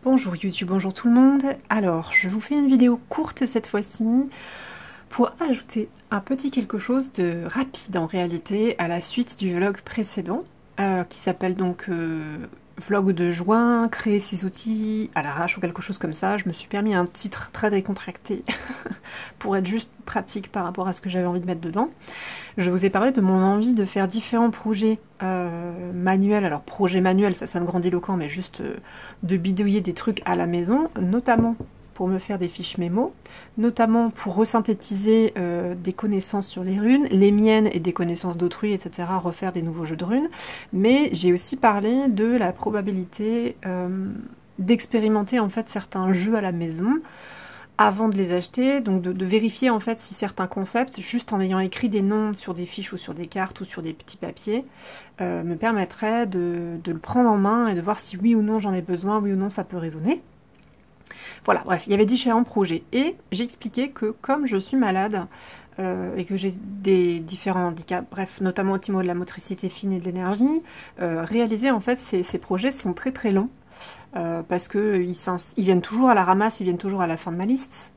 Bonjour YouTube, bonjour tout le monde. Alors, je vous fais une vidéo courte cette fois-ci pour ajouter un petit quelque chose de rapide en réalité à la suite du vlog précédent qui s'appelle donc vlog de juin, créer ses outils à l'arrache ou quelque chose comme ça. Je me suis permis un titre très décontracté pour être juste pratique par rapport à ce que j'avais envie de mettre dedans. Je vous ai parlé de mon envie de faire différents projets manuels. Alors projet manuel, ça sonne grandiloquent, mais juste de bidouiller des trucs à la maison, notamment pour me faire des fiches mémo, notamment pour resynthétiser des connaissances sur les runes, les miennes et des connaissances d'autrui, etc., refaire des nouveaux jeux de runes. Mais j'ai aussi parlé de la probabilité d'expérimenter en fait certains jeux à la maison avant de les acheter, donc de vérifier en fait si certains concepts, juste en ayant écrit des noms sur des fiches ou sur des cartes ou sur des petits papiers, me permettraient de le prendre en main et de voir si oui ou non j'en ai besoin, oui ou non ça peut résonner. Voilà, bref, il y avait différents projets et j'ai expliqué que comme je suis malade et que j'ai des différents handicaps, bref, notamment au niveau de la motricité fine et de l'énergie, réaliser en fait ces projets sont très très longs parce qu'ils viennent toujours à la ramasse, ils viennent toujours à la fin de ma liste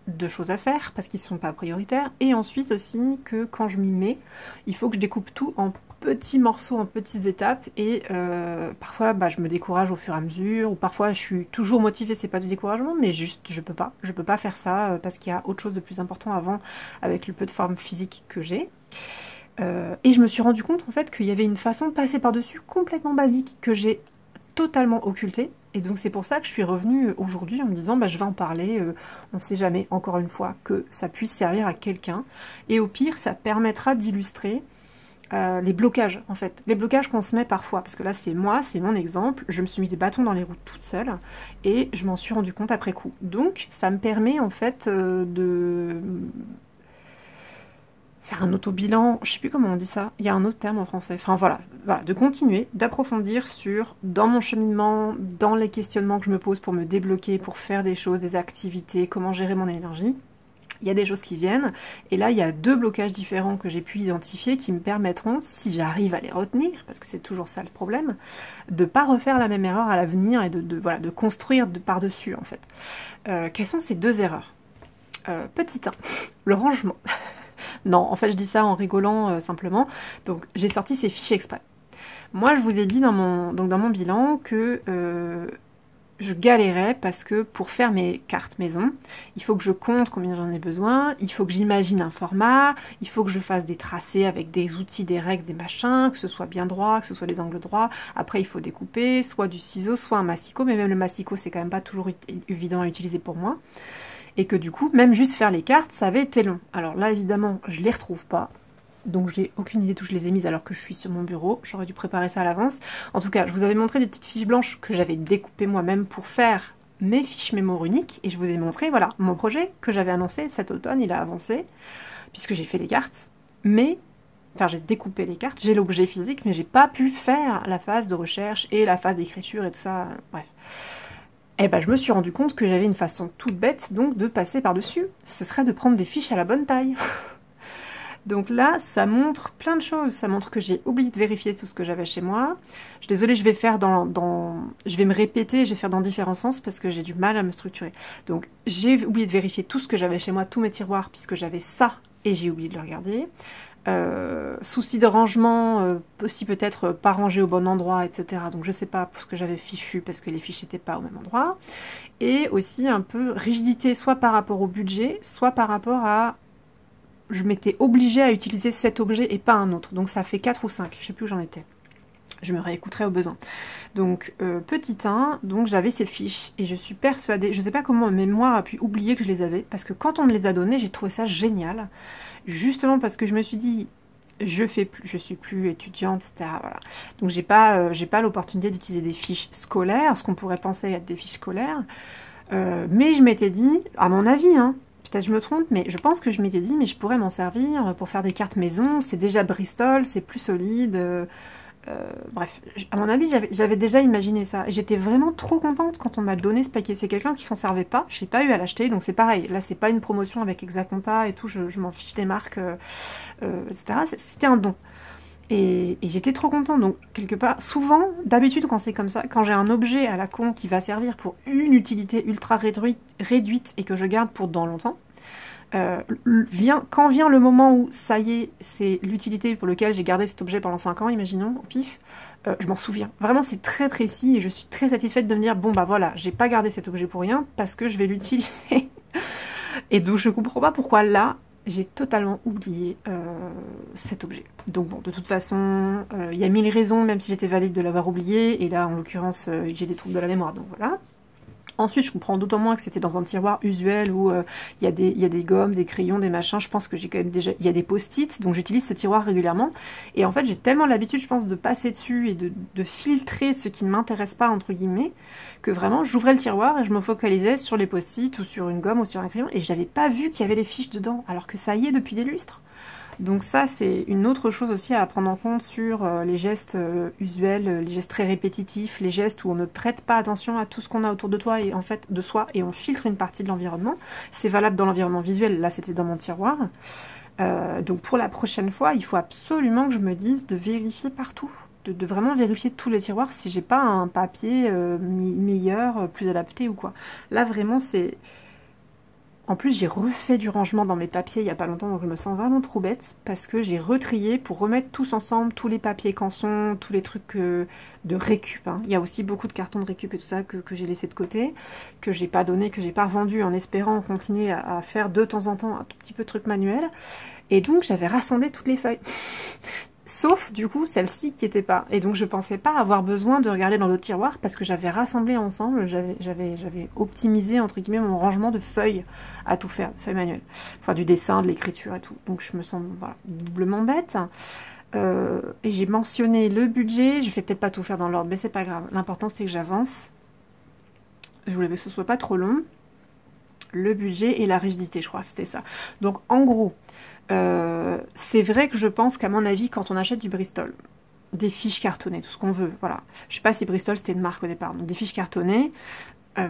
de choses à faire parce qu'ils ne sont pas prioritaires, et ensuite aussi que quand je m'y mets, il faut que je découpe tout en petits morceaux, en petites étapes, et parfois je me décourage au fur et à mesure, ou parfois je suis toujours motivée, c'est pas du découragement, mais juste je peux pas faire ça parce qu'il y a autre chose de plus important avant avec le peu de forme physique que j'ai. Et je me suis rendu compte en fait qu'il y avait une façon de passer par-dessus complètement basique que j'ai totalement occultée, et donc c'est pour ça que je suis revenue aujourd'hui en me disant je vais en parler, on ne sait jamais, encore une fois, que ça puisse servir à quelqu'un, et au pire ça permettra d'illustrer les blocages en fait, les blocages qu'on se met parfois, parce que là c'est moi, c'est mon exemple, je me suis mis des bâtons dans les roues toute seule, et je m'en suis rendu compte après coup, donc ça me permet en fait de faire un auto-bilan, je sais plus comment on dit ça, il y a un autre terme en français, enfin voilà, de continuer, d'approfondir sur, dans mon cheminement, dans les questionnements que je me pose pour me débloquer, pour faire des choses, des activités, comment gérer mon énergie. Il y a des choses qui viennent, et là il y a deux blocages différents que j'ai pu identifier qui me permettront, si j'arrive à les retenir, parce que c'est toujours ça le problème, de ne pas refaire la même erreur à l'avenir et de construire par-dessus en fait. Quelles sont ces deux erreurs? Petit 1, le rangement. Non, en fait je dis ça en rigolant simplement. Donc j'ai sorti ces fiches exprès. Moi je vous ai dit dans mon bilan que je galérais parce que pour faire mes cartes maison, il faut que je compte combien j'en ai besoin, il faut que j'imagine un format, il faut que je fasse des tracés avec des outils, des règles, des machins, que ce soit bien droit, que ce soit des angles droits. Après il faut découper, soit du ciseau, soit un massicot, mais même le massicot c'est quand même pas toujours évident à utiliser pour moi. Et que du coup, même juste faire les cartes, ça avait été long. Alors là, évidemment, je les retrouve pas. Donc j'ai aucune idée d'où je les ai mises alors que je suis sur mon bureau. J'aurais dû préparer ça à l'avance. En tout cas, je vous avais montré des petites fiches blanches que j'avais découpées moi-même pour faire mes fiches mémo runiques. Et je vous ai montré, voilà, mon projet que j'avais annoncé cet automne, il a avancé, puisque j'ai fait les cartes. Mais, enfin j'ai découpé les cartes, j'ai l'objet physique, mais j'ai pas pu faire la phase de recherche et la phase d'écriture et tout ça, bref. Et je me suis rendu compte que j'avais une façon toute bête donc de passer par-dessus. Ce serait de prendre des fiches à la bonne taille. Donc là, ça montre plein de choses. Ça montre que j'ai oublié de vérifier tout ce que j'avais chez moi. Je suis désolée, je vais faire je vais me répéter, je vais faire dans différents sens parce que j'ai du mal à me structurer. Donc j'ai oublié de vérifier tout ce que j'avais chez moi, tous mes tiroirs, puisque j'avais ça et j'ai oublié de le regarder. Souci de rangement, aussi peut-être pas rangé au bon endroit, etc. Donc je sais pas pour ce que j'avais fichu parce que les fiches n'étaient pas au même endroit. Et aussi un peu rigidité, soit par rapport au budget, soit par rapport à... Je m'étais obligée à utiliser cet objet et pas un autre. Donc ça fait 4 ou 5, je sais plus où j'en étais. Je me réécouterai au besoin. Donc petit 1, donc j'avais ces fiches et je suis persuadée, je sais pas comment ma mémoire a pu oublier que je les avais, parce que quand on me les a données, j'ai trouvé ça génial. Justement parce que je me suis dit, je suis plus étudiante, etc. Voilà. Donc j'ai pas l'opportunité d'utiliser des fiches scolaires, ce qu'on pourrait penser être des fiches scolaires. Mais je m'étais dit, à mon avis, hein, peut-être je me trompe, mais je pense que je m'étais dit, mais je pourrais m'en servir pour faire des cartes maison, c'est déjà Bristol, c'est plus solide. Bref, à mon avis, j'avais déjà imaginé ça. Et j'étais vraiment trop contente quand on m'a donné ce paquet. C'est quelqu'un qui s'en servait pas, j'ai pas eu à l'acheter, donc c'est pareil. Là, c'est pas une promotion avec Exaconta et tout, je m'en fiche des marques, etc. C'était un don. Et j'étais trop contente, donc quelque part, souvent, d'habitude quand c'est comme ça, quand j'ai un objet à la con qui va servir pour une utilité ultra réduite et que je garde pour dans longtemps, quand vient le moment où ça y est, c'est l'utilité pour laquelle j'ai gardé cet objet pendant 5 ans, imaginons, au pif, je m'en souviens. Vraiment, c'est très précis et je suis très satisfaite de me dire, bon bah voilà, j'ai pas gardé cet objet pour rien parce que je vais l'utiliser. Et donc je comprends pas pourquoi là, j'ai totalement oublié cet objet. Donc bon, de toute façon, il y a 1000 raisons, même si j'étais valide de l'avoir oublié, et là, en l'occurrence, j'ai des troubles de la mémoire, donc voilà. Ensuite, je comprends d'autant moins que c'était dans un tiroir usuel où il y a des gommes, des crayons, des machins. Je pense que j'ai quand même déjà... Il y a des post-it, donc j'utilise ce tiroir régulièrement. Et en fait, j'ai tellement l'habitude, je pense, de passer dessus et de filtrer ce qui ne m'intéresse pas, entre guillemets, que vraiment, j'ouvrais le tiroir et je me focalisais sur les post-it ou sur une gomme ou sur un crayon. Et j'avais pas vu qu'il y avait les fiches dedans, alors que ça y est depuis des lustres. Donc ça, c'est une autre chose aussi à prendre en compte sur les gestes usuels, les gestes très répétitifs, les gestes où on ne prête pas attention à tout ce qu'on a autour de toi et en fait de soi et on filtre une partie de l'environnement. C'est valable dans l'environnement visuel, là c'était dans mon tiroir. Donc pour la prochaine fois, il faut absolument que je me dise de vérifier partout. De vraiment vérifier tous les tiroirs si j'ai pas un papier meilleur, plus adapté ou quoi. Là vraiment c'est... En plus, j'ai refait du rangement dans mes papiers il n'y a pas longtemps, donc je me sens vraiment trop bête, parce que j'ai retrié pour remettre tous ensemble, tous les papiers canson, tous les trucs de récup. Hein. Il y a aussi beaucoup de cartons de récup et tout ça que j'ai laissé de côté, que j'ai pas donné, que j'ai pas revendu, en espérant continuer à faire de temps en temps un tout petit peu de trucs manuels. Et donc, j'avais rassemblé toutes les feuilles. Sauf, du coup, celle-ci qui n'était pas. Et donc, je pensais pas avoir besoin de regarder dans l'autre tiroir parce que j'avais rassemblé ensemble, j'avais optimisé, entre guillemets, mon rangement de feuilles à tout faire, feuilles manuelles. Enfin, du dessin, de l'écriture et tout. Donc, je me sens, voilà, doublement bête. Et j'ai mentionné le budget. Je vais peut-être pas tout faire dans l'ordre, mais c'est pas grave. L'important, c'est que j'avance. Je voulais que ce soit pas trop long. Le budget et la rigidité, je crois, c'était ça. Donc, en gros... c'est vrai que je pense qu'à mon avis, quand on achète du Bristol, des fiches cartonnées, tout ce qu'on veut, voilà. Je sais pas si Bristol c'était une marque au départ, donc des fiches cartonnées, bah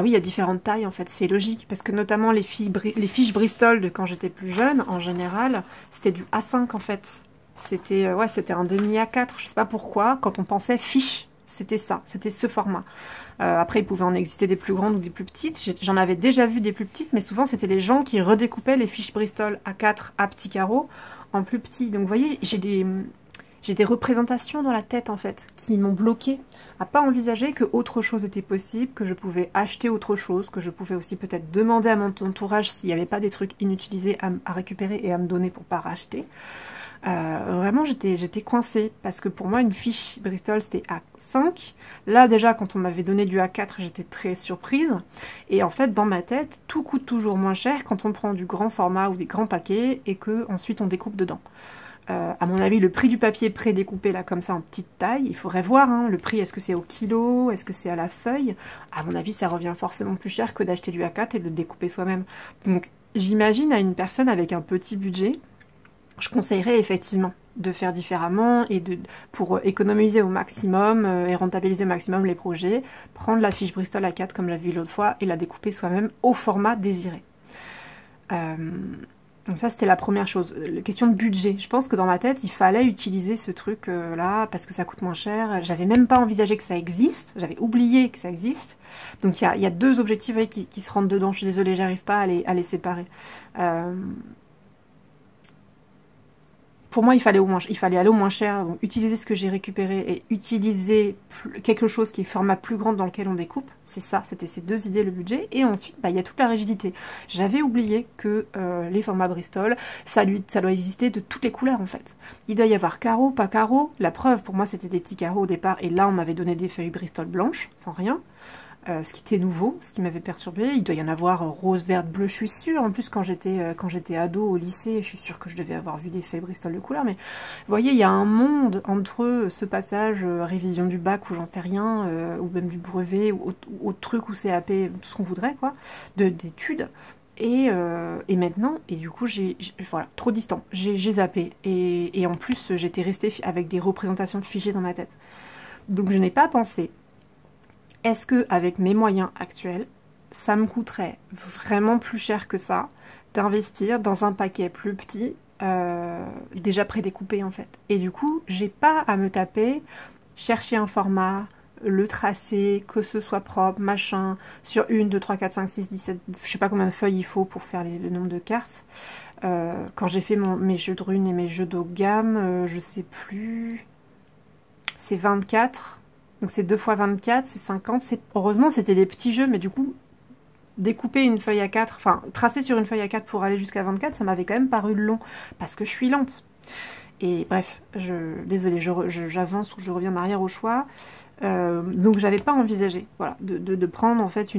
oui, il y a différentes tailles en fait, c'est logique, parce que notamment les fiches Bristol de quand j'étais plus jeune, en général, c'était du A5 en fait. C'était ouais, c'était un demi A4, je sais pas pourquoi, quand on pensait fiche, c'était ça, c'était ce format. Après, il pouvait en exister des plus grandes ou des plus petites. J'en avais déjà vu des plus petites, mais souvent, c'était les gens qui redécoupaient les fiches Bristol A4 à petits carreaux en plus petits. Donc, vous voyez, j'ai des représentations dans la tête, en fait, qui m'ont bloqué à pas envisager que autre chose était possible, que je pouvais acheter autre chose, que je pouvais aussi peut-être demander à mon entourage s'il n'y avait pas des trucs inutilisés à récupérer et à me donner pour pas racheter. Vraiment, j'étais coincée, parce que pour moi, une fiche Bristol, c'était A5. Là, déjà, quand on m'avait donné du A4, j'étais très surprise. Et en fait, dans ma tête, tout coûte toujours moins cher quand on prend du grand format ou des grands paquets et que ensuite on découpe dedans. À mon avis, le prix du papier pré-découpé, là, comme ça, en petite taille, il faudrait voir, hein, le prix, est-ce que c'est au kilo, est-ce que c'est à la feuille? À mon avis, ça revient forcément plus cher que d'acheter du A4 et de le découper soi-même. Donc, j'imagine à une personne avec un petit budget, je conseillerais effectivement de faire différemment et pour économiser au maximum et rentabiliser au maximum les projets, prendre la fiche Bristol A4 comme je l'ai vu l'autre fois et la découper soi-même au format désiré. Donc ça c'était la première chose. La question de budget, je pense que dans ma tête il fallait utiliser ce truc là parce que ça coûte moins cher. J'avais même pas envisagé que ça existe, j'avais oublié que ça existe. Donc il y a deux objectifs qui se rentrent dedans, je suis désolée, j'arrive pas à les séparer. Pour moi, il fallait aller au moins cher, donc utiliser ce que j'ai récupéré et utiliser quelque chose qui est format plus grand dans lequel on découpe. C'est ça, c'était ces deux idées, le budget. Et ensuite, bah, il y a toute la rigidité. J'avais oublié que les formats Bristol, ça doit exister de toutes les couleurs en fait. Il doit y avoir carreaux, pas carreaux. La preuve, pour moi, c'était des petits carreaux au départ. Et là, on m'avait donné des feuilles Bristol blanches, sans rien. Ce qui était nouveau, ce qui m'avait perturbé. Il doit y en avoir rose, verte, bleu, je suis sûre. En plus, quand j'étais ado au lycée, je suis sûre que je devais avoir vu des feuilles Bristol de couleur. Mais vous voyez, il y a un monde entre ce passage révision du bac ou j'en sais rien, ou même du brevet, ou autre truc ou CAP, tout ce qu'on voudrait, quoi, d'études. Et maintenant, et du coup, voilà, trop distant. J'ai zappé. Et en plus, j'étais restée avec des représentations figées dans ma tête. Donc, je n'ai pas pensé. Est-ce que avec mes moyens actuels, ça me coûterait vraiment plus cher que ça d'investir dans un paquet plus petit déjà prédécoupé en fait. Et du coup, j'ai pas à me taper, chercher un format, le tracé, que ce soit propre, machin, sur 1, 2, 3, 4, 5, 6, 17, je sais pas combien de feuilles il faut pour faire le nombre de cartes. Quand j'ai fait mes jeux de runes et mes jeux d'eau gamme, je sais plus, c'est 24, donc c'est 2 fois 24, c'est 50, heureusement c'était des petits jeux, mais du coup, découper une feuille A4, enfin, tracer sur une feuille A4 pour aller jusqu'à 24, ça m'avait quand même paru long, parce que je suis lente. Et bref, désolée, j'avance ou je reviens en arrière au choix. Donc j'avais pas envisagé, voilà, de prendre en fait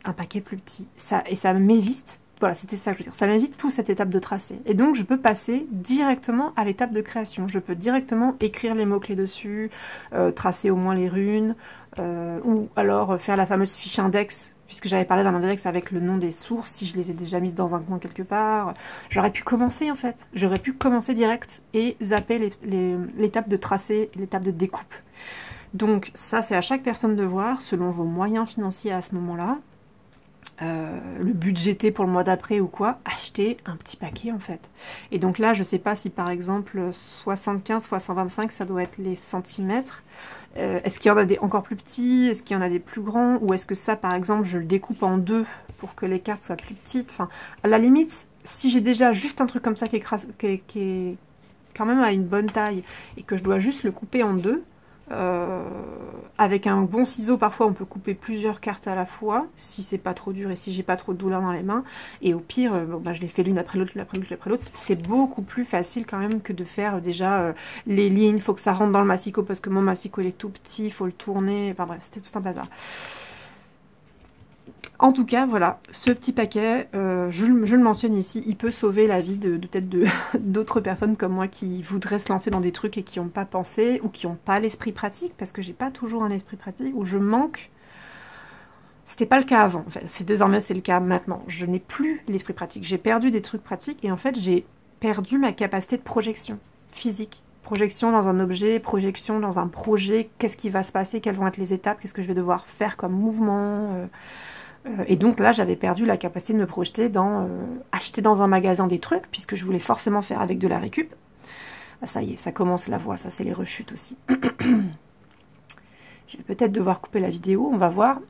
un paquet plus petit. Et ça m'évite, voilà, c'était ça que je veux dire, ça m'évite toute cette étape de tracé. Et donc je peux passer directement à l'étape de création. Je peux directement écrire les mots-clés dessus, tracer au moins les runes, ou alors faire la fameuse fiche index, puisque j'avais parlé d'un index avec le nom des sources, si je les ai déjà mises dans un coin quelque part. J'aurais pu commencer en fait, j'aurais pu commencer direct et zapper l'étape de tracé, l'étape de découpe. Donc ça c'est à chaque personne de voir, selon vos moyens financiers à ce moment-là, le budgété pour le mois d'après ou quoi, acheter un petit paquet en fait. Et donc là je sais pas si par exemple 75 fois 125 ça doit être les centimètres. Est-ce qu'il y en a des encore plus petits? Est-ce qu'il y en a des plus grands? Ou est-ce que ça, par exemple, je le découpe en deux pour que les cartes soient plus petites? Enfin, à la limite, si j'ai déjà juste un truc comme ça qui est quand même à une bonne taille et que je dois juste le couper en deux, avec un bon ciseau, parfois on peut couper plusieurs cartes à la fois, si c'est pas trop dur et si j'ai pas trop de douleur dans les mains. Et au pire, bon, bah, je les fais l'une après l'autre, l'une après l'autre, l'une après l'autre. C'est beaucoup plus facile quand même que de faire déjà les lignes. Il faut que ça rentre dans le massicot parce que mon massicot il est tout petit, il faut le tourner. Enfin bref, c'était tout un bazar. En tout cas, voilà, ce petit paquet, je le mentionne ici, il peut sauver la vie peut-être d'autres personnes comme moi qui voudraient se lancer dans des trucs et qui n'ont pas pensé ou qui n'ont pas l'esprit pratique, parce que j'ai pas toujours un esprit pratique, ou je manque. C'était pas le cas avant, enfin, désormais c'est le cas maintenant. Je n'ai plus l'esprit pratique, j'ai perdu des trucs pratiques et en fait j'ai perdu ma capacité de projection physique. Projection dans un objet, projection dans un projet, qu'est-ce qui va se passer, quelles vont être les étapes, qu'est-ce que je vais devoir faire comme mouvement. Et donc là, j'avais perdu la capacité de me projeter dans acheter dans un magasin des trucs, puisque je voulais forcément faire avec de la récup. Ah, ça y est, ça commence la voix, ça c'est les rechutes aussi. Je vais peut-être devoir couper la vidéo, on va voir.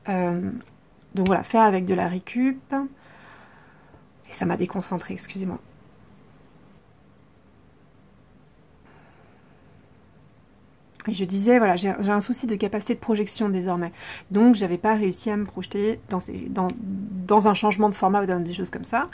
Donc voilà, faire avec de la récup. Et ça m'a déconcentré, excusez-moi. Et je disais, voilà, j'ai un souci de capacité de projection désormais. Donc, j'avais pas réussi à me projeter dans un changement de format ou dans des choses comme ça.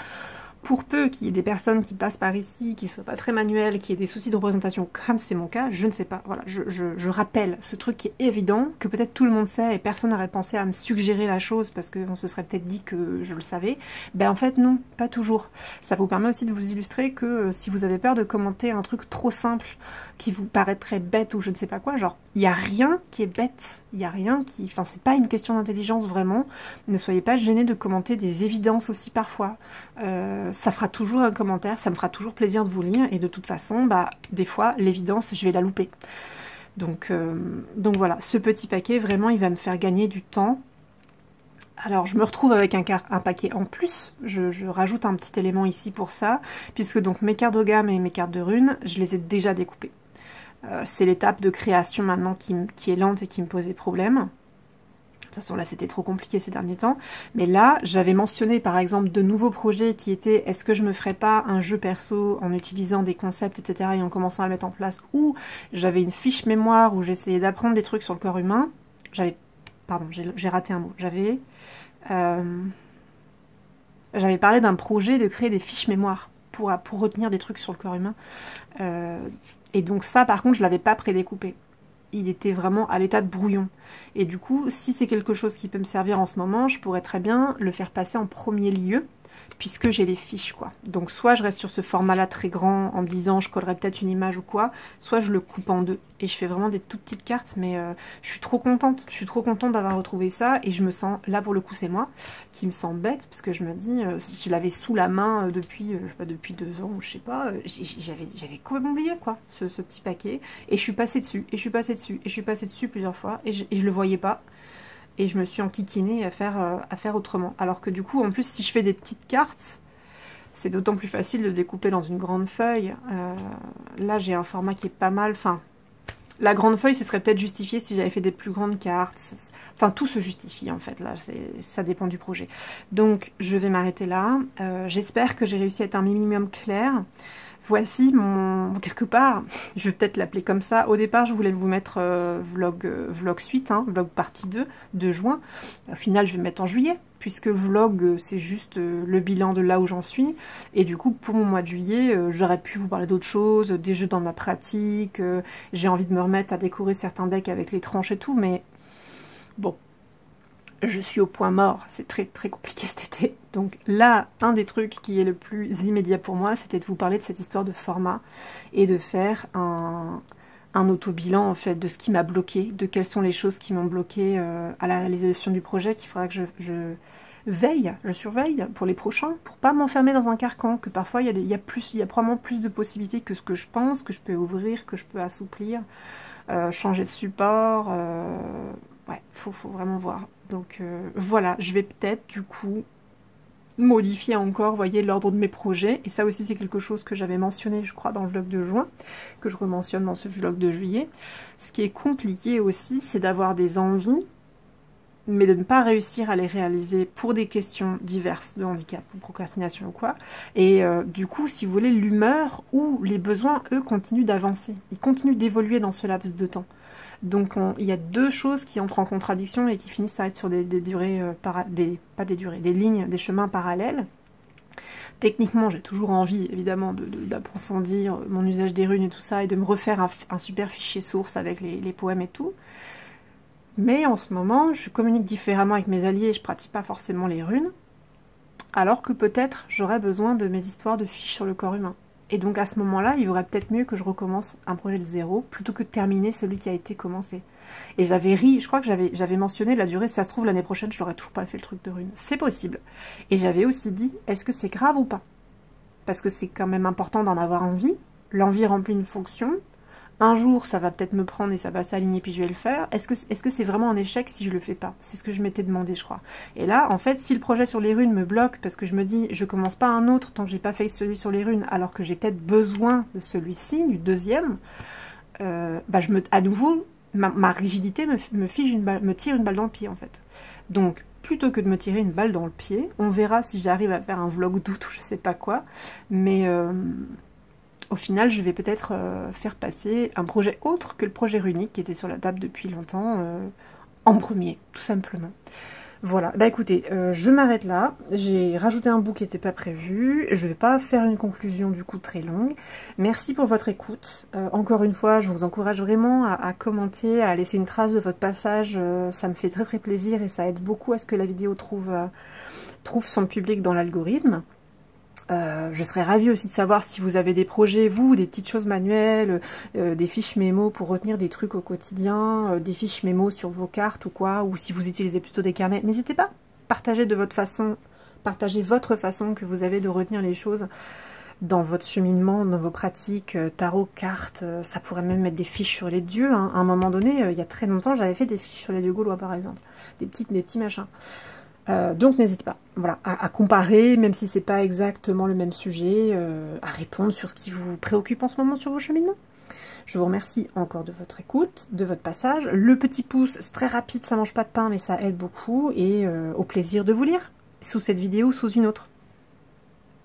Pour peu qu'il y ait des personnes qui passent par ici, qui ne soient pas très manuelles, qui aient des soucis de représentation comme c'est mon cas, je ne sais pas. Voilà, je rappelle ce truc qui est évident, que peut-être tout le monde sait et personne n'aurait pensé à me suggérer la chose parce qu'on se serait peut-être dit que je le savais. Ben en fait non, pas toujours. Ça vous permet aussi de vous illustrer que si vous avez peur de commenter un truc trop simple qui vous paraîtrait bête ou je ne sais pas quoi, genre il n'y a rien qui est bête, il n'y a rien qui... Enfin c'est pas une question d'intelligence vraiment, ne soyez pas gênés de commenter des évidences aussi parfois. Ça fera toujours un commentaire, ça me fera toujours plaisir de vous lire et de toute façon, bah, des fois, l'évidence, je vais la louper. Donc voilà, ce petit paquet, vraiment, il va me faire gagner du temps. Alors, je me retrouve avec un paquet en plus, je rajoute un petit élément ici pour ça, puisque donc mes cartes de gamme et mes cartes de runes, je les ai déjà découpées. C'est l'étape de création maintenant qui est lente et qui me posait problème. De toute façon, là, c'était trop compliqué ces derniers temps. Mais là, j'avais mentionné, par exemple, de nouveaux projets qui étaient « Est-ce que je me ferais pas un jeu perso en utilisant des concepts, etc. et en commençant à le mettre en place ?» Ou j'avais une fiche mémoire où j'essayais d'apprendre des trucs sur le corps humain. Pardon, j'ai raté un mot. J'avais parlé d'un projet de créer des fiches mémoire pour retenir des trucs sur le corps humain. Et donc ça, par contre, je l'avais pas prédécoupé. Il était vraiment à l'état de brouillon. Et du coup, si c'est quelque chose qui peut me servir en ce moment, je pourrais très bien le faire passer en premier lieu, puisque j'ai les fiches, quoi. Donc soit je reste sur ce format-là très grand, en me disant je collerai peut-être une image ou quoi, soit je le coupe en deux. Et je fais vraiment des toutes petites cartes, mais je suis trop contente. Je suis trop contente d'avoir retrouvé ça, et je me sens, là pour le coup c'est moi, qui me sens bête, parce que je me dis, si je l'avais sous la main depuis, je sais pas, depuis 2 ans, ou je sais pas, j'avais complètement oublié, quoi, ce petit paquet, et je suis passée dessus, et je suis passée dessus, et je suis passée dessus plusieurs fois, et je le voyais pas. Et je me suis enquiquinée à faire autrement. Alors que du coup, en plus, si je fais des petites cartes, c'est d'autant plus facile de découper dans une grande feuille. Là, j'ai un format qui est pas mal. Enfin, la grande feuille, ce serait peut-être justifié si j'avais fait des plus grandes cartes. Enfin, tout se justifie, en fait. Là, ça dépend du projet. Donc, je vais m'arrêter là. J'espère que j'ai réussi à être un minimum clair. Voici mon... quelque part, je vais peut-être l'appeler comme ça. Au départ, je voulais vous mettre vlog suite, hein, vlog partie 2 de juin. Au final, je vais mettre en juillet, puisque vlog, c'est juste le bilan de là où j'en suis. Et du coup, pour mon mois de juillet, j'aurais pu vous parler d'autres choses, des jeux dans ma pratique. J'ai envie de me remettre à décorer certains decks avec les tranches et tout, mais bon... Je suis au point mort, c'est très très compliqué cet été. Donc là, un des trucs qui est le plus immédiat pour moi, c'était de vous parler de cette histoire de format et de faire un auto-bilan en fait de ce qui m'a bloqué, de quelles sont les choses qui m'ont bloqué à la réalisation du projet, qu'il faudra que je veille, je surveille pour les prochains, pour pas m'enfermer dans un carcan, que parfois il y a probablement plus de possibilités que ce que je pense, que je peux ouvrir, que je peux assouplir, changer de support, ouais, faut vraiment voir. Donc voilà, je vais peut-être du coup modifier encore, vous voyez, l'ordre de mes projets. Et ça aussi, c'est quelque chose que j'avais mentionné, je crois, dans le vlog de juin, que je rementionne dans ce vlog de juillet. Ce qui est compliqué aussi, c'est d'avoir des envies, mais de ne pas réussir à les réaliser pour des questions diverses de handicap ou procrastination ou quoi. Et du coup, si vous voulez, l'humeur ou les besoins, eux, continuent d'avancer. Ils continuent d'évoluer dans ce laps de temps. Donc il y a deux choses qui entrent en contradiction et qui finissent à être sur des durées, des lignes, des chemins parallèles. Techniquement, j'ai toujours envie, évidemment, d'approfondir mon usage des runes et tout ça, et de me refaire un super fichier source avec les poèmes et tout. Mais en ce moment, je communique différemment avec mes alliés et je pratique pas forcément les runes, alors que peut-être j'aurais besoin de mes histoires de fiches sur le corps humain. Et donc à ce moment-là, il vaudrait peut-être mieux que je recommence un projet de zéro, plutôt que de terminer celui qui a été commencé. Et j'avais ri, je crois que j'avais mentionné la durée, si ça se trouve l'année prochaine, je n'aurais toujours pas fait le truc de rune. C'est possible. Et j'avais aussi dit, est-ce que c'est grave ou pas? Parce que c'est quand même important d'en avoir envie. L'envie remplit une fonction. Un jour, ça va peut-être me prendre et ça va s'aligner, puis je vais le faire. Est-ce que c'est vraiment un échec si je le fais pas? C'est ce que je m'étais demandé, je crois. Et là, en fait, si le projet sur les runes me bloque, parce que je me dis, je commence pas un autre tant que j'ai pas fait celui sur les runes, alors que j'ai peut-être besoin de celui-ci, du deuxième, à nouveau, ma rigidité me tire une balle dans le pied, en fait. Donc, plutôt que de me tirer une balle dans le pied, on verra si j'arrive à faire un vlog d'août ou je sais pas quoi, mais... au final, je vais peut-être faire passer un projet autre que le projet runique qui était sur la table depuis longtemps en premier, tout simplement. Voilà, bah écoutez, je m'arrête là. J'ai rajouté un bout qui n'était pas prévu. Je ne vais pas faire une conclusion du coup très longue. Merci pour votre écoute. Encore une fois, je vous encourage vraiment à commenter, à laisser une trace de votre passage. Ça me fait très très plaisir et ça aide beaucoup à ce que la vidéo trouve son public dans l'algorithme. Je serais ravie aussi de savoir si vous avez des projets, vous, des petites choses manuelles, des fiches mémo pour retenir des trucs au quotidien, des fiches mémo sur vos cartes ou quoi, ou si vous utilisez plutôt des carnets. N'hésitez pas, partagez votre façon que vous avez de retenir les choses dans votre cheminement, dans vos pratiques, tarot, cartes, ça pourrait même mettre des fiches sur les dieux. Hein. À un moment donné, il y a très longtemps, j'avais fait des fiches sur les dieux gaulois par exemple, des petits machins. Donc n'hésitez pas, voilà, à comparer, même si c'est pas exactement le même sujet, à répondre sur ce qui vous préoccupe en ce moment sur vos cheminements. Je vous remercie encore de votre écoute, de votre passage. Le petit pouce, c'est très rapide, ça mange pas de pain, mais ça aide beaucoup. Et au plaisir de vous lire, sous cette vidéo ou sous une autre.